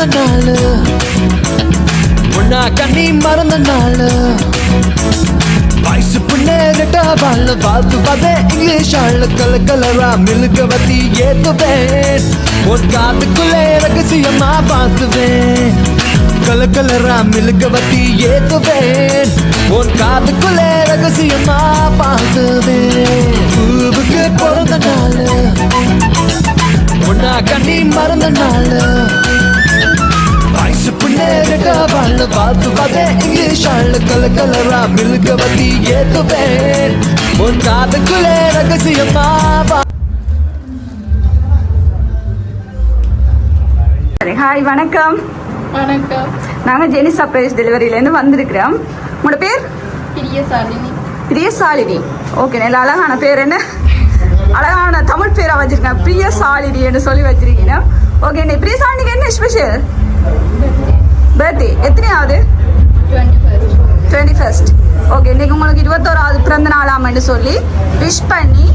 பிறந்த நாள் உன்னா கண்ணி மறந்த நாள் வயசு புண்ணேறிட்ட வாழ வாழ்த்து வதே இங்கிலீஷ் ஆள் கலரா மில்கவதி ஏத்துவேன் உன் காத்துக்குள்ளே ரகசியமா பார்த்துவேன் கலரா மில்கவதி ஏத்துவேன் உன் காத்துக்குள்ளே ரகசியமா பார்த்துவேன் பூவுக்கு பிறந்த நாள் உன்னா கண்ணி மறந்த நாள் வயசு புண்ணேறிட்ட வாழ வாழ்த்து வதே இங்கிலீஷ் ஆள் கலரா மில்கவதி ஏத்துவேன் உன் காத்துக்குள்ளே ரகசியமா ஹாய் வணக்கம். வணக்கம். நாங்கள் ஜெனி சர்ப்ரைஸ் டெலிவரியிலேருந்து வந்திருக்கிறோம். உங்களோட பேர்? பிரியசாலினி. பிரியசாலினி. ஓகே, நல்ல அழகான பேர். என்ன அழகான தமிழ் பேரை வச்சிருக்கேன், பிரியசாலினின்னு சொல்லி வச்சிருக்கீங்க. ஓகே, நீ பிரியசாலினிக்கு என்ன ஸ்பெஷல்? பர்த்டே எத்தனையாவது? 21st. 21st. ஓகே, இன்னைக்கு உங்களுக்கு 21வது பிறந்த நாளாமன்னு சொல்லி விஷ் பண்ணி